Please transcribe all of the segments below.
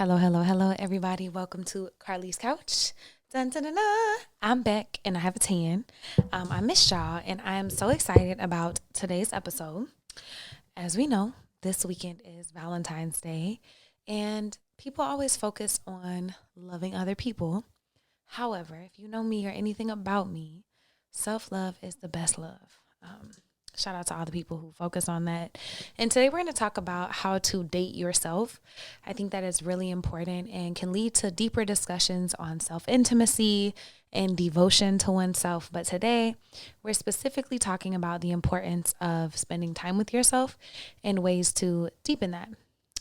Hello, everybody. Welcome to Carly's Couch. Dun, dun, dun, dun. I'm back and I have a tan. I missed y'all and I am so excited about today's episode. As we know, this weekend is Valentine's Day and people always focus on loving other people. However, if you know me or anything about me, self love is the best love. Shout out to all the people who focus on that. And today we're going to talk about how to date yourself. I think that is really important and can lead to deeper discussions on self intimacy and devotion to oneself. But today we're specifically talking about the importance of spending time with yourself and ways to deepen that.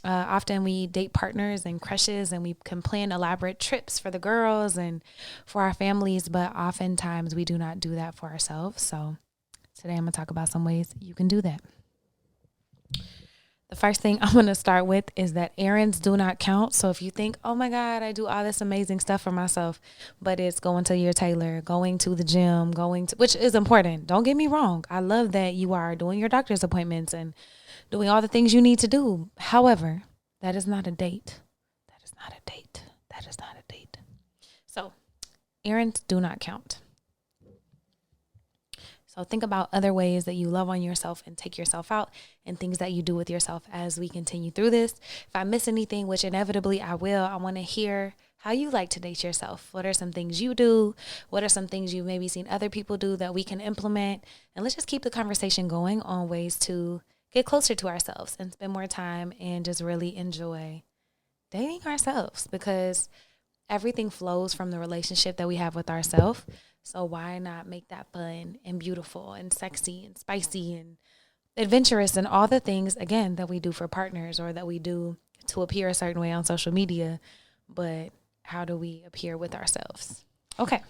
Often we date partners and crushes and we can plan elaborate trips for the girls and for our families, but oftentimes we do not do that for ourselves. So today I'm going to talk about some ways you can do that. The first thing I'm going to start with is that errands do not count. So if you think, oh my God, I do all this amazing stuff for myself, but it's going to your tailor, going to the gym, which is important. Don't get me wrong. I love that you are doing your doctor's appointments and doing all the things you need to do. However, that is not a date. That is not a date. That is not a date. So errands do not count. So think about other ways that you love on yourself and take yourself out and things that you do with yourself as we continue through this. If I miss anything, which inevitably I will, I want to hear how you like to date yourself. What are some things you do? What are some things you've maybe seen other people do that we can implement? And let's just keep the conversation going on ways to get closer to ourselves and spend more time and just really enjoy dating ourselves, because everything flows from the relationship that we have with ourselves. So why not make that fun and beautiful and sexy and spicy and adventurous and all the things, again, that we do for partners or that we do to appear a certain way on social media, but how do we appear with ourselves? Okay.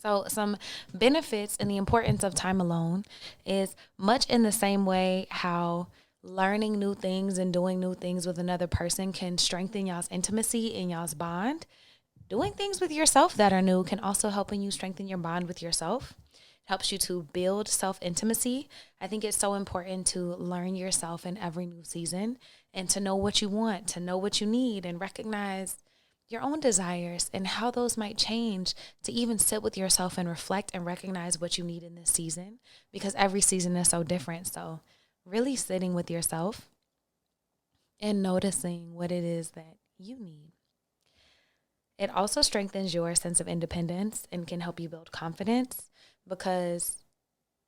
So some benefits and the importance of time alone is much in the same way how learning new things and doing new things with another person can strengthen y'all's intimacy and y'all's bond. Doing things with yourself that are new can also help you strengthen your bond with yourself. It helps you to build self-intimacy. I think it's so important to learn yourself in every new season and to know what you want, to know what you need, and recognize your own desires and how those might change, to even sit with yourself and reflect and recognize what you need in this season, because every season is so different. So really sitting with yourself and noticing what it is that you need. It also strengthens your sense of independence and can help you build confidence, because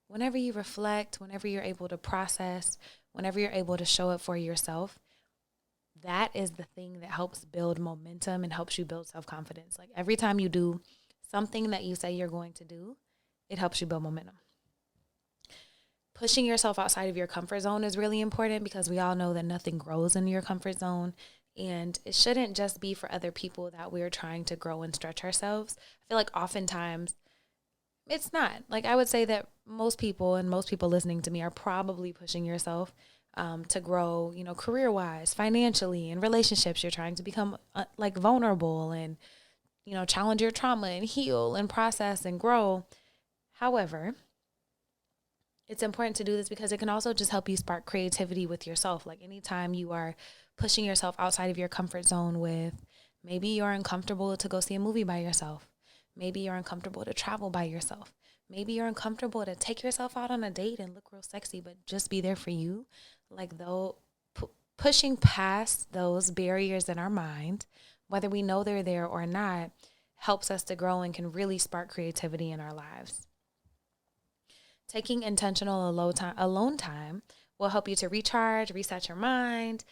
whenever you reflect, whenever you're able to process, whenever you're able to show up for yourself, that is the thing that helps build momentum and helps you build self-confidence. Like every time you do something that you say you're going to do, it helps you build momentum. Pushing yourself outside of your comfort zone is really important, because we all know that nothing grows in your comfort zone. And it shouldn't just be for other people that we're trying to grow and stretch ourselves. I feel like oftentimes it's not. Like I would say that most people listening to me are probably pushing yourself to grow, career-wise, financially, in relationships. You're trying to become vulnerable and, challenge your trauma and heal and process and grow. However, it's important to do this because it can also just help you spark creativity with yourself. Like anytime you are pushing yourself outside of your comfort zone with, maybe you're uncomfortable to go see a movie by yourself. Maybe you're uncomfortable to travel by yourself. Maybe you're uncomfortable to take yourself out on a date and look real sexy, but just be there for you. Like though, pushing past those barriers in our mind, whether we know they're there or not, helps us to grow and can really spark creativity in our lives. Taking intentional alone time will help you to recharge, reset your mind,